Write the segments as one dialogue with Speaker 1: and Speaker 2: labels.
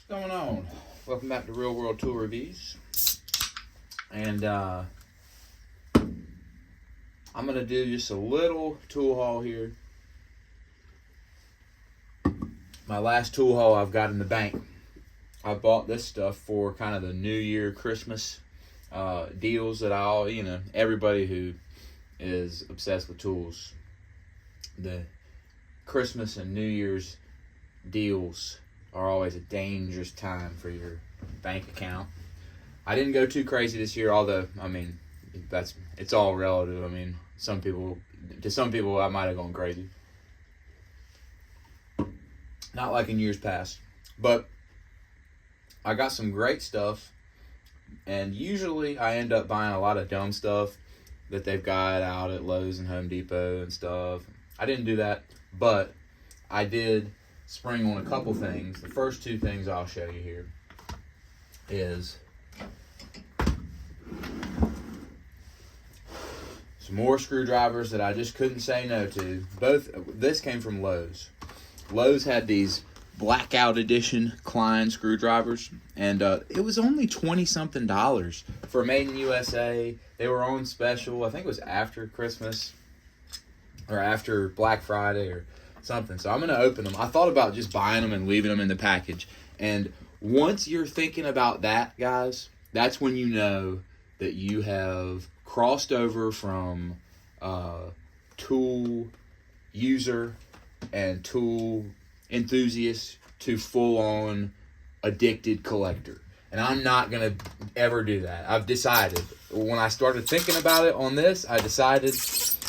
Speaker 1: Going on? Welcome back to Real World Tool Reviews. And I'm going to do just a little tool haul here. My last tool haul I've got in the bank. I bought this stuff for kind of the New Year Christmas deals that everybody who is obsessed with tools, the Christmas and New Year's deals are always a dangerous time for your bank account. I didn't go too crazy this year, although it's all relative. I mean, to some people I might have gone crazy. Not like in years past, but I got some great stuff, and usually I end up buying a lot of dumb stuff that they've got out at Lowe's and Home Depot and stuff. I didn't do that, but I did spring on a couple things. The first two things I'll show you here is some more screwdrivers that I just couldn't say no to. This came from Lowe's. Lowe's had these Blackout edition Klein screwdrivers, and it was only $20-something for Made in USA. They were on special. I think it was after Christmas or after Black Friday or something. So I'm going to open them. I thought about just buying them and leaving them in the package. And once you're thinking about that, guys, that's when you know that you have crossed over from tool user and tool enthusiast to full-on addicted collector. And I'm not going to ever do that. I've decided. When I started thinking about it on this, I decided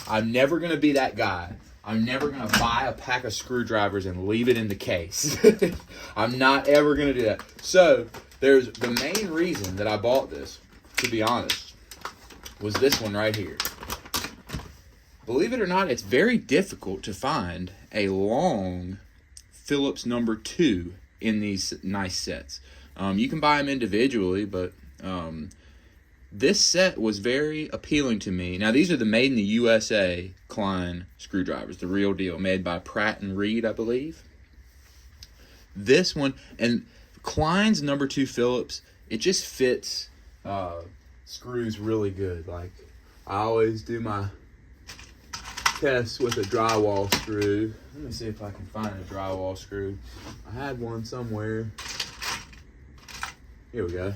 Speaker 1: I'm never going to be that guy. I'm never going to buy a pack of screwdrivers and leave it in the case. I'm not ever going to do that. So, there's the main reason that I bought this, to be honest, was this one right here. Believe it or not, it's very difficult to find a long Phillips number 2 in these nice sets. You can buy them individually, but this set was very appealing to me. Now, these are the Made in the USA Klein screwdrivers, the real deal, made by Pratt & Reed, I believe. This one, and Klein's number 2 Phillips, it just fits screws really good. Like, I always do my tests with a drywall screw. Let me see if I can find a drywall screw. I had one somewhere. Here we go.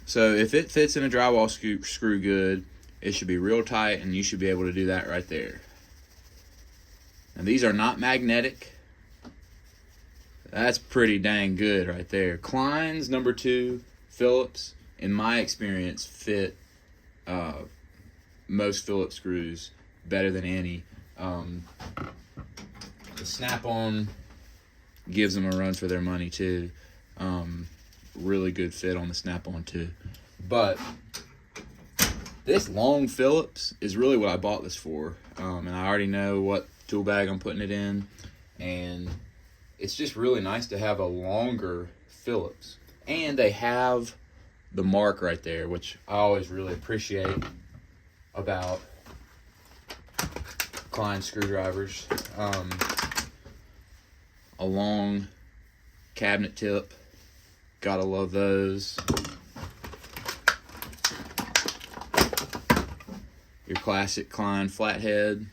Speaker 1: So if it fits in a drywall screw good, it should be real tight, and you should be able to do that right there. Now, these are not magnetic. That's pretty dang good right there. Klein's number 2 Phillips, in my experience, fit most Phillips screws better than any. The snap-on gives them a run for their money too. Really good fit on the snap-on too. But this long Phillips is really what I bought this for. And I already know what tool bag I'm putting it in. And it's just really nice to have a longer Phillips. And they have the mark right there, which I always really appreciate about Klein screwdrivers. A long cabinet tip. Gotta love those. Your classic Klein flathead.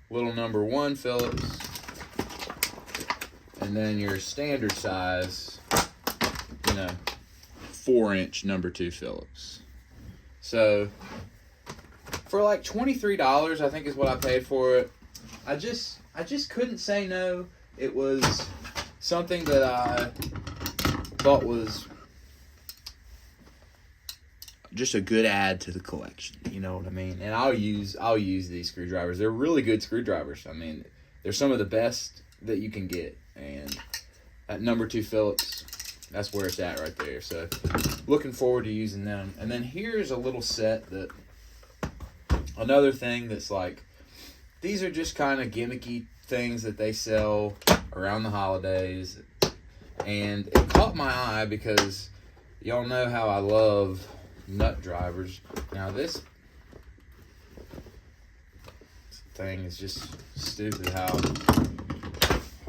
Speaker 1: Little number 1 Phillips. And then your standard size, 4-inch number 2 Phillips. So, for like $23, I think is what I paid for it. I just couldn't say no. It was something that I thought was just a good add to the collection. You know what I mean? And I'll use these screwdrivers. They're really good screwdrivers. I mean, they're some of the best that you can get. And at number 2 Phillips, that's where it's at right there. So, looking forward to using them. And then here's a little set that, another thing that's like, these are just kind of gimmicky things that they sell around the holidays. And it caught my eye because y'all know how I love nut drivers. Now this thing is just stupid how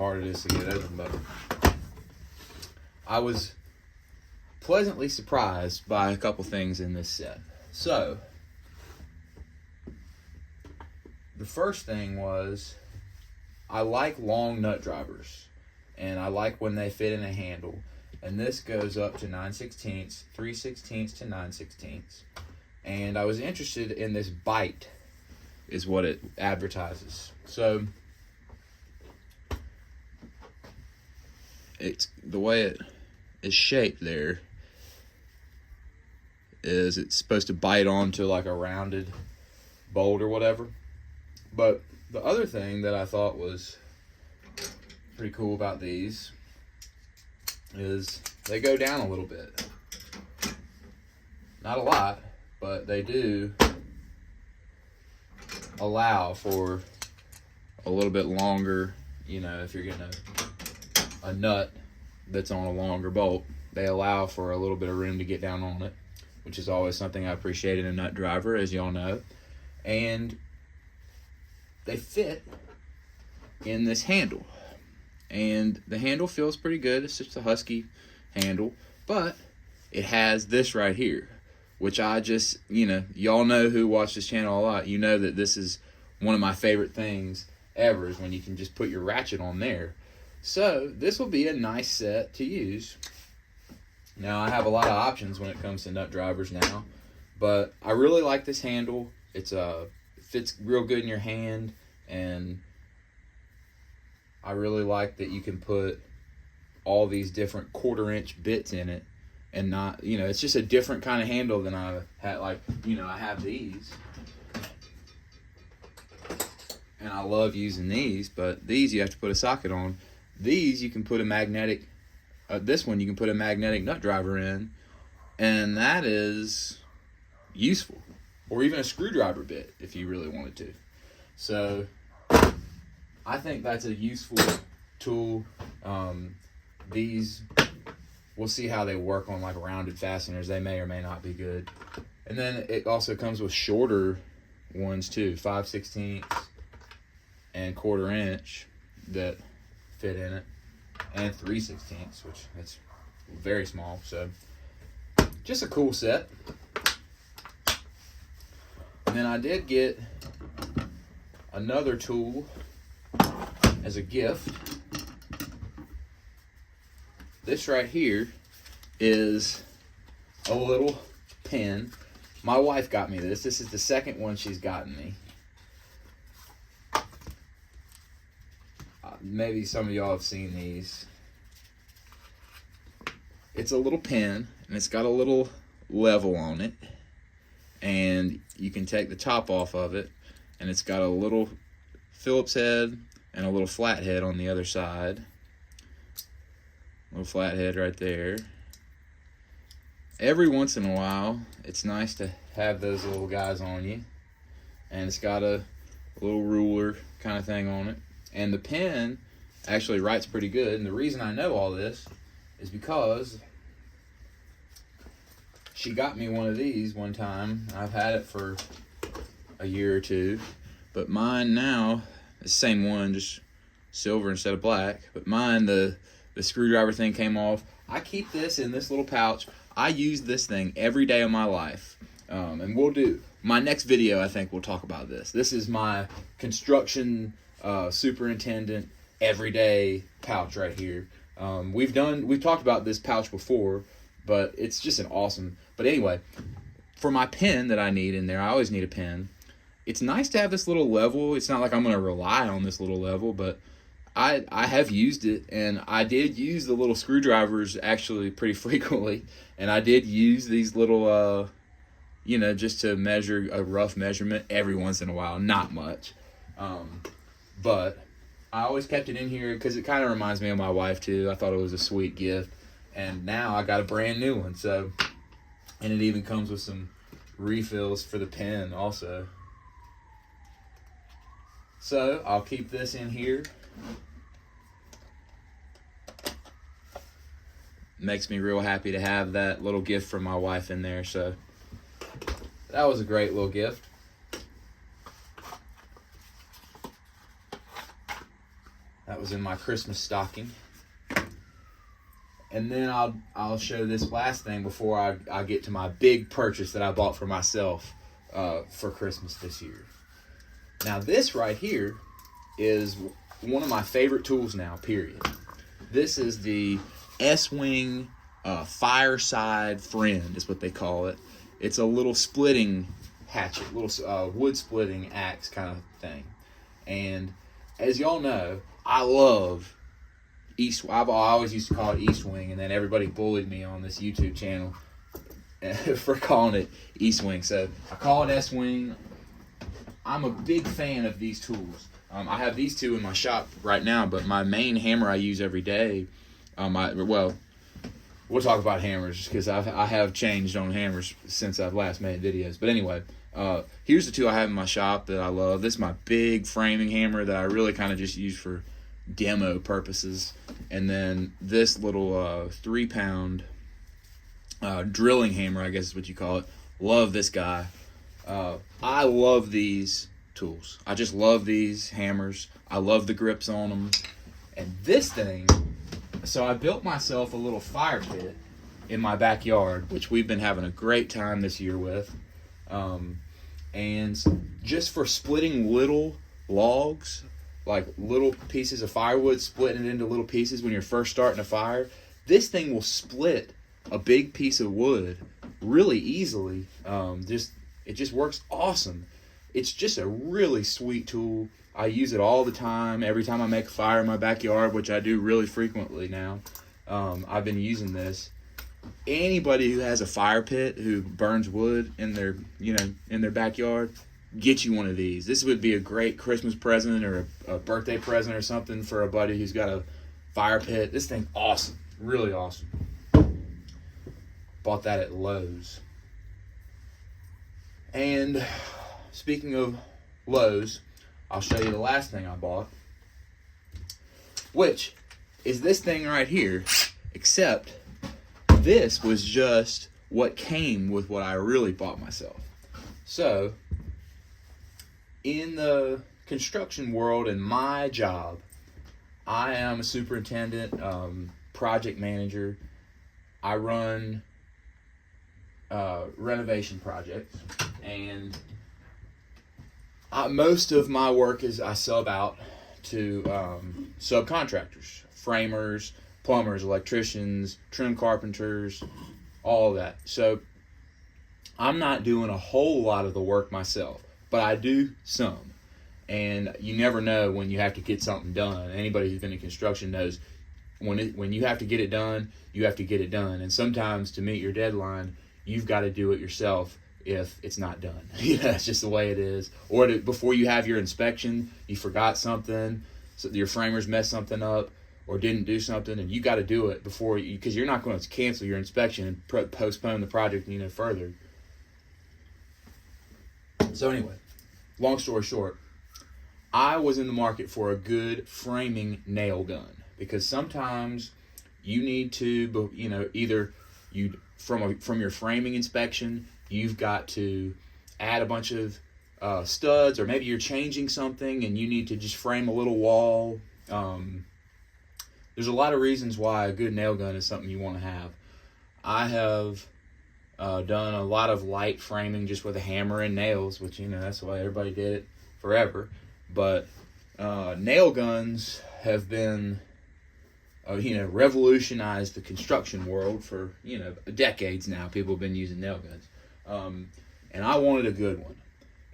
Speaker 1: hard it is to get open, but I was pleasantly surprised by a couple things in this set. So, the first thing was, I like long nut drivers, and I like when they fit in a handle. And this goes up to 9/16, 3/16 to 9/16. And I was interested in this bite, is what it advertises. So, it's the way it is shaped there is it's supposed to bite onto like a rounded bolt or whatever. But the other thing that I thought was pretty cool about these is they go down a little bit. Not a lot, but they do allow for a little bit longer, you know, if you're getting a nut that's on a longer bolt, they allow for a little bit of room to get down on it, which is always something I appreciate in a nut driver, as y'all know. And they fit in this handle. And the handle feels pretty good. It's just a Husky handle. But it has this right here, which I just, you know, y'all know who watch this channel a lot. You know that this is one of my favorite things ever, is when you can just put your ratchet on there. So this will be a nice set to use. Now, I have a lot of options when it comes to nut drivers now, but I really like this handle. It fits real good in your hand, and I really like that you can put all these different 1/4-inch bits in it, and not, you know, it's just a different kind of handle than I had. Like, you know, I have these, and I love using these, but these you have to put a socket on. These you can put a magnetic, this one you can put a magnetic nut driver in, and that is useful. Or even a screwdriver bit if you really wanted to. So I think that's a useful tool. These, we'll see how they work on like rounded fasteners. They may or may not be good. And then it also comes with shorter ones too, 5/16 and 1/4-inch that fit in it, and 3/16, which that's very small. So just a cool set. And then I did get another tool as a gift. This right here is a little pen. My wife got me this. This is the second one she's gotten me. Maybe some of y'all have seen these. It's a little pen, and it's got a little level on it. And you can take the top off of it, and it's got a little Phillips head and a little flat head on the other side. Little flat head right there. Every once in a while, it's nice to have those little guys on you. And it's got a little ruler kind of thing on it. And the pen actually writes pretty good. And the reason I know all this is because she got me one of these one time. I've had it for a year or two, but mine now is the same one, just silver instead of black. But mine, the screwdriver thing came off. I keep this in this little pouch. I use this thing every day of my life, and we'll do my next video. I think we'll talk about this. This is my construction superintendent everyday pouch right here. We've talked about this pouch before, but it's just an awesome. But anyway, for my pen that I need in there, I always need a pen. It's nice to have this little level. It's not like I'm going to rely on this little level, but I have used it, and I did use the little screwdrivers actually pretty frequently, and I did use these little, you know, just to measure a rough measurement every once in a while. Not much, but I always kept it in here because it kind of reminds me of my wife too. I thought it was a sweet gift. And now I got a brand new one, so, and it even comes with some refills for the pen also. So I'll keep this in here. Makes me real happy to have that little gift from my wife in there, so that was a great little gift. That was in my Christmas stocking. And then I'll show this last thing before I get to my big purchase that I bought for myself for Christmas this year. Now this right here is one of my favorite tools now, period. This is the Estwing fireside friend is what they call it. It's a little splitting hatchet, little wood splitting axe kind of thing. And as y'all know, I love I always used to call it Estwing, and then everybody bullied me on this YouTube channel for calling it Estwing. So I call it Estwing. I'm a big fan of these tools. I have these two in my shop right now, but my main hammer I use every day. We'll talk about hammers because I have changed on hammers since I've last made videos. But anyway, here's the two I have in my shop that I love. This is my big framing hammer that I really kind of just use for demo purposes, and then this little 3-pound drilling hammer, I guess is what you call it. Love this guy. I love these tools. I just love these hammers. I love the grips on them. And this thing, so I built myself a little fire pit in my backyard, which we've been having a great time this year with. And just for splitting little logs, like little pieces of firewood, splitting it into little pieces when you're first starting a fire, this thing will split a big piece of wood really easily. It just works awesome. It's just a really sweet tool. I use it all the time. Every time I make a fire in my backyard, which I do really frequently now, I've been using this. Anybody who has a fire pit who burns wood in their backyard, get you one of these. This would be a great Christmas present or a birthday present or something for a buddy who's got a fire pit. This thing, awesome. Really awesome. Bought that at Lowe's. And speaking of Lowe's, I'll show you the last thing I bought, which is this thing right here, except this was just what came with what I really bought myself. So, in the construction world and my job, I am a superintendent, project manager. I run renovation projects, and most of my work is I sub out to subcontractors, framers, plumbers, electricians, trim carpenters, all of that. So I'm not doing a whole lot of the work myself, but I do some. And you never know when you have to get something done. Anybody who's been in construction knows when you have to get it done, you have to get it done. And sometimes to meet your deadline, you've got to do it yourself if it's not done. That's just the way it is. Or before you have your inspection, you forgot something, so your framers messed something up or didn't do something, and you got to do it before you, because you're not going to cancel your inspection and postpone the project further. So anyway, long story short, I was in the market for a good framing nail gun, because sometimes you need to, either you from your framing inspection, you've got to add a bunch of studs, or maybe you're changing something and you need to just frame a little wall. There's a lot of reasons why a good nail gun is something you want to have. I have done a lot of light framing just with a hammer and nails, which, that's the way everybody did it forever. But nail guns have been, revolutionized the construction world for, decades now. People have been using nail guns. And I wanted a good one.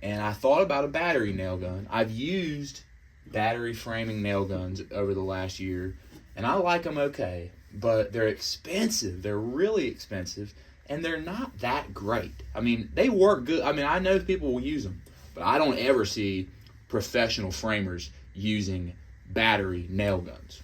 Speaker 1: And I thought about a battery nail gun. I've used battery framing nail guns over the last year, and I like them okay, but they're expensive. They're really expensive, and they're not that great. I mean, they work good. I mean, I know people will use them, but I don't ever see professional framers using battery nail guns.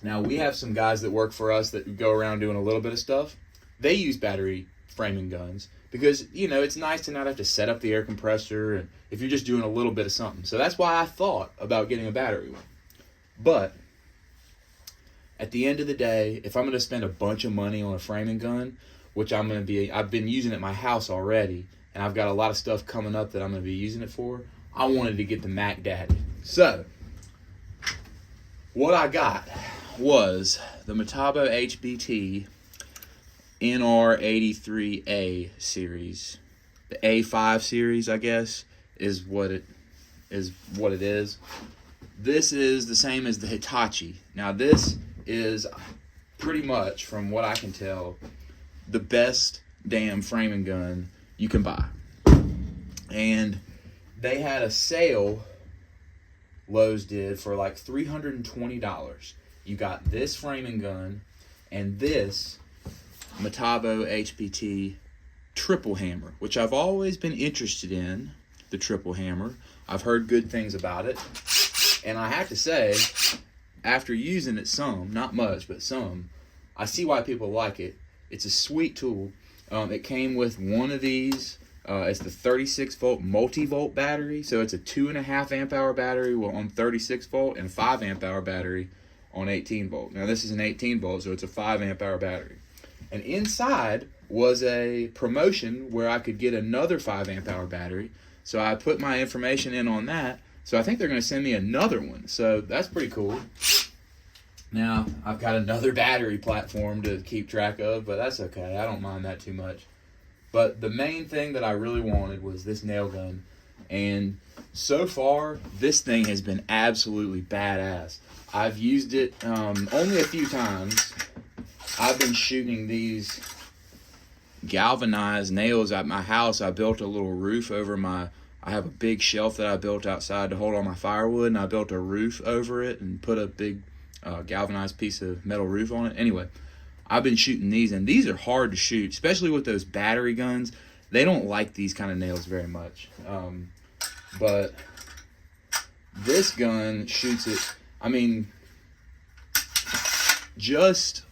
Speaker 1: Now, we have some guys that work for us that go around doing a little bit of stuff. They use battery framing guns because, it's nice to not have to set up the air compressor and if you're just doing a little bit of something. So that's why I thought about getting a battery one. But at the end of the day, if I'm going to spend a bunch of money on a framing gun, which I've been using at my house already, and I've got a lot of stuff coming up that I'm going to be using it for, I wanted to get the Mac Daddy. So, what I got was the Metabo HPT NR83A series. The A5 series, I guess, is what it is. This is the same as the Hitachi. Now, this is pretty much, from what I can tell, the best damn framing gun you can buy. And they had a sale, Lowe's did, for like $320. You got this framing gun and this Metabo HPT triple hammer, which I've always been interested in, the triple hammer. I've heard good things about it. And I have to say, after using it some, not much, but some, I see why people like it. It's a sweet tool. It came with one of these. It's the 36 volt multi-volt battery. So it's a 2.5 amp hour battery on 36 volt and 5 amp hour battery on 18 volt. Now this is an 18 volt, so it's a 5 amp hour battery. And inside was a promotion where I could get another 5 amp hour battery. So I put my information in on that. So I think they're going to send me another one. So that's pretty cool. Now I've got another battery platform to keep track of, but that's okay. I don't mind that too much. But the main thing that I really wanted was this nail gun. And so far, this thing has been absolutely badass. I've used it only a few times. I've been shooting these galvanized nails at my house. I built a little roof over I have a big shelf that I built outside to hold all my firewood, and I built a roof over it and put a big galvanized piece of metal roof on it. Anyway, I've been shooting these, and these are hard to shoot, especially with those battery guns. They don't like these kind of nails very much. But this gun shoots it. I mean, just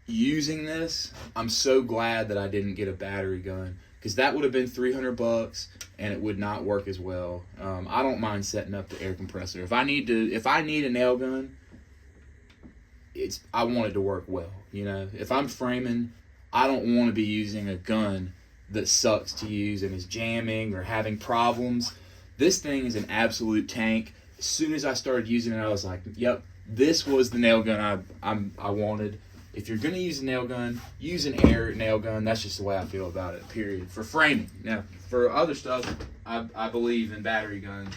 Speaker 1: using this, I'm so glad that I didn't get a battery gun, because that would have been $300 and it would not work as well. I don't mind setting up the air compressor. If I need a nail gun, I want it to work well. You know, if I'm framing, I don't want to be using a gun that sucks to use and is jamming or having problems. This thing is an absolute tank. As soon as I started using it, I was like, yep, this was the nail gun I wanted. If you're going to use a nail gun, use an air nail gun. That's just the way I feel about it, period. For framing. Now, for other stuff, I believe in battery guns.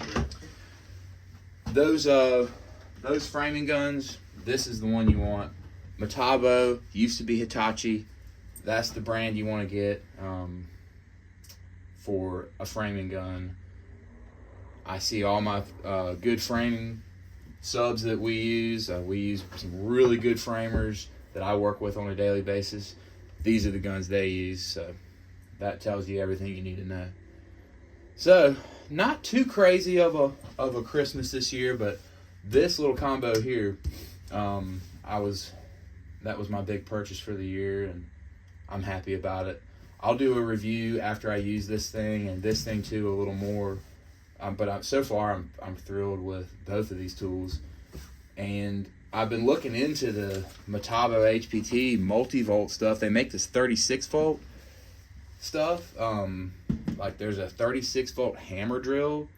Speaker 1: Those framing guns, this is the one you want. Metabo, used to be Hitachi. That's the brand you want to get for a framing gun. I see all my good framing subs that we use. We use some really good framers that I work with on a daily basis. These are the guns they use, so that tells you everything you need to know. So, not too crazy of a Christmas this year, but this little combo here, that was my big purchase for the year, and I'm happy about it. I'll do a review after I use this thing and this thing too a little more. But so far, I'm thrilled with both of these tools, and I've been looking into the Metabo HPT multi-volt stuff. They make this 36 volt stuff. Like there's a 36 volt hammer drill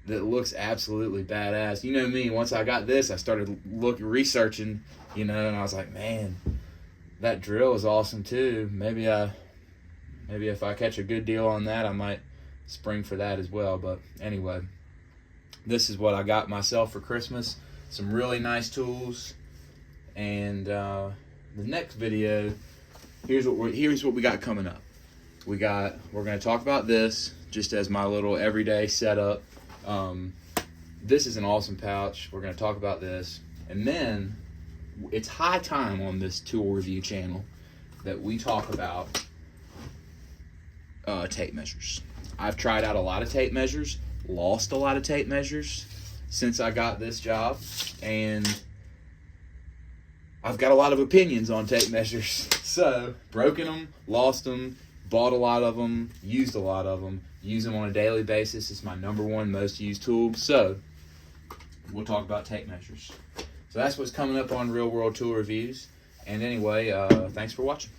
Speaker 1: that looks absolutely badass. You know me, once I got this, I started researching, and I was like, man, that drill is awesome too. Maybe if I catch a good deal on that, I might spring for that as well. But anyway, this is what I got myself for Christmas. Some really nice tools, and the next video, here's what we got coming up. We're going to talk about this just as my little everyday setup. This is an awesome pouch. We're going to talk about this, and then it's high time on this tool review channel that we talk about tape measures. I've tried out a lot of tape measures, lost a lot of tape measures since I got this job, and I've got a lot of opinions on tape measures. So, broken them, lost them, bought a lot of them, used a lot of them, use them on a daily basis. It's my #1 most used tool. So, we'll talk about tape measures. So that's what's coming up on Real World Tool Reviews. And anyway, thanks for watching.